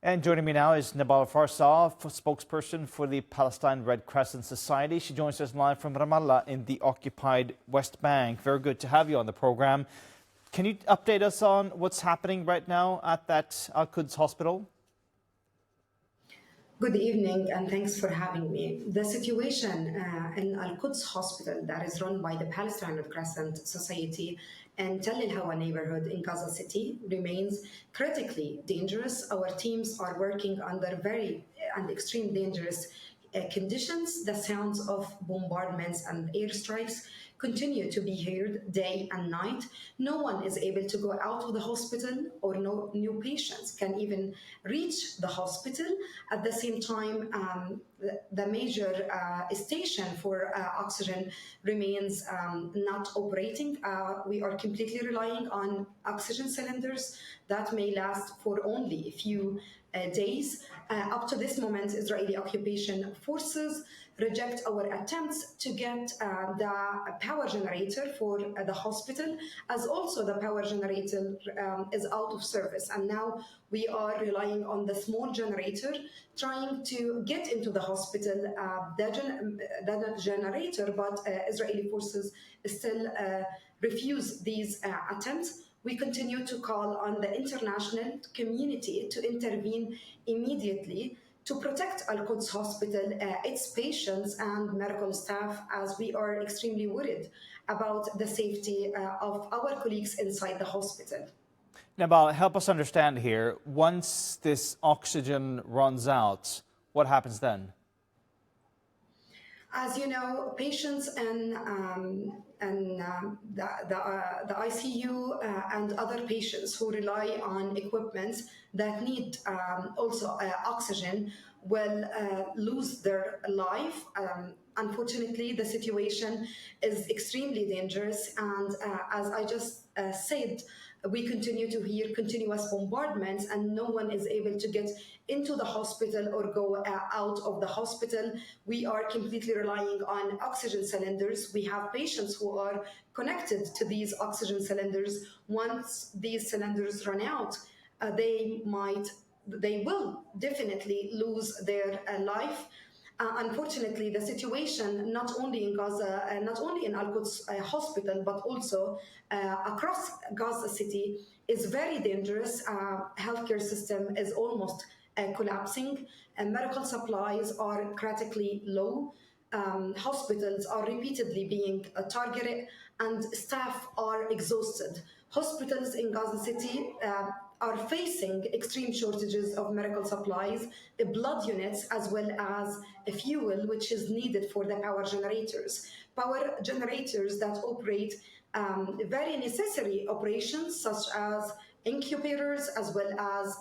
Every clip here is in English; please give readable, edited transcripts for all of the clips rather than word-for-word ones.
And joining me now is Nebal Farsakh, spokesperson for the Palestine Red Crescent Society. She joins us live from Ramallah in the occupied West Bank. Very good to have you on the program. Can you update us on what's happening right now at that Al-Quds Hospital? Good evening and thanks for having me. The situation in Al-Quds Hospital that is run by the Palestine Red Crescent Society in Tel El-Hawa neighborhood in Gaza City remains critically dangerous. Our teams are working under very and extreme dangerous conditions. The sounds of bombardments and airstrikes continue to be heard day and night. No one is able to go out of the hospital, or no new patients can even reach the hospital. At the same time, the major station for oxygen remains not operating. We are completely relying on oxygen cylinders that may last for only a few days. Up to this moment, Israeli occupation forces reject our attempts to get the power generator for the hospital, as also the power generator is out of service. And now we are relying on the small generator, trying to get into the hospital, the generator, but Israeli forces still refuse these attempts. We continue to call on the international community to intervene immediately to protect Al-Quds Hospital, its patients and medical staff, as we are extremely worried about the safety of our colleagues inside the hospital. Nebal, help us understand here. Once this oxygen runs out, what happens then? As you know, patients in the ICU and other patients who rely on equipment that need also oxygen will lose their life. Unfortunately, the situation is extremely dangerous, and as I just said, we continue to hear continuous bombardments and no one is able to get into the hospital or go out of the hospital. We are completely relying on oxygen cylinders. We have patients who are connected to these oxygen cylinders. Once these cylinders run out, they will definitely lose their life. Unfortunately, the situation not only in Gaza, not only in Al-Quds Hospital, but also across Gaza City is very dangerous. Healthcare system is almost collapsing, and medical supplies are critically low. Hospitals are repeatedly being targeted, and staff are exhausted. Hospitals in Gaza City are facing extreme shortages of medical supplies, blood units, as well as fuel, which is needed for the power generators. Power generators that operate very necessary operations, such as incubators, as well as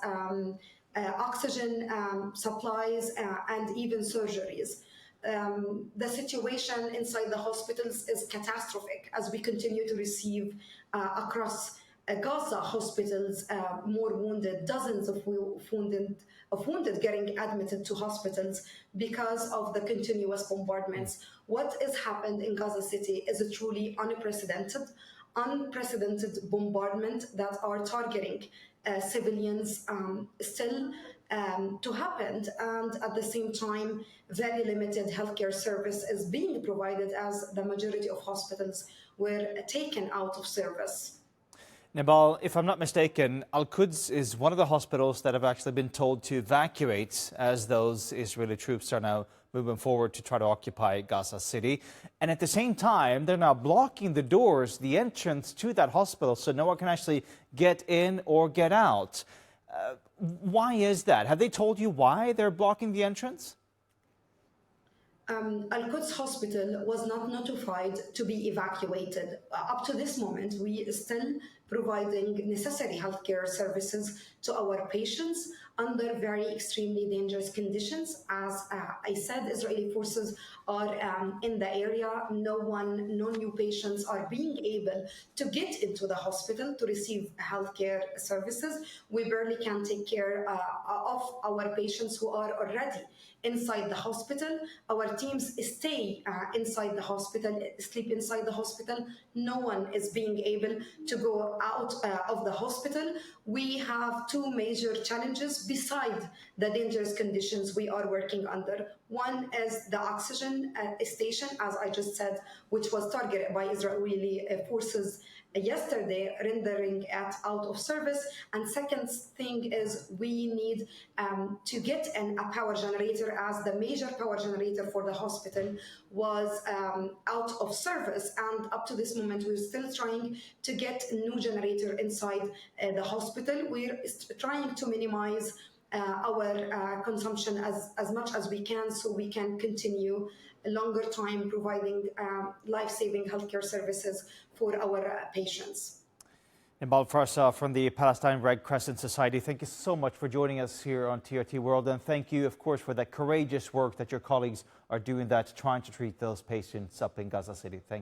oxygen supplies and even surgeries. The situation inside the hospitals is catastrophic, as we continue to receive across Gaza hospitals more wounded, dozens of wounded getting admitted to hospitals because of the continuous bombardments. What has happened in Gaza City is a truly unprecedented bombardment that are targeting civilians still to happen, and at the same time very limited healthcare service is being provided, as the majority of hospitals were taken out of service. Nebal, if I'm not mistaken, Al-Quds is one of the hospitals that have actually been told to evacuate as those Israeli troops are now moving forward to try to occupy Gaza City. And at the same time, they're now blocking the doors, the entrance to that hospital, so no one can actually get in or get out. Why is that? Have they told you why they're blocking the entrance? Al-Quds Hospital was not notified to be evacuated. Up to this moment, we are still providing necessary healthcare services to our patients under very extremely dangerous conditions. As I said, Israeli forces are in the area. No new patients are being able to get into the hospital to receive healthcare services. We barely can take care of our patients who are already inside the hospital. Our teams stay inside the hospital, sleep inside the hospital. No one is being able to go out of the hospital, we have two major challenges beside the dangerous conditions we are working under. One is the oxygen station, as I just said, which was targeted by Israeli forces yesterday, rendering it out of service. And second thing is we need to get a power generator, as the major power generator for the hospital was out of service. And up to this moment, we're still trying to get a new generator inside the hospital. We're trying to minimize our consumption as much as we can, so we can continue a longer time providing life-saving healthcare services for our patients. Nebal Farsakh from the Palestine Red Crescent Society, thank you so much for joining us here on TRT World, and thank you, of course, for that courageous work that your colleagues are doing, that trying to treat those patients up in Gaza City. Thank you.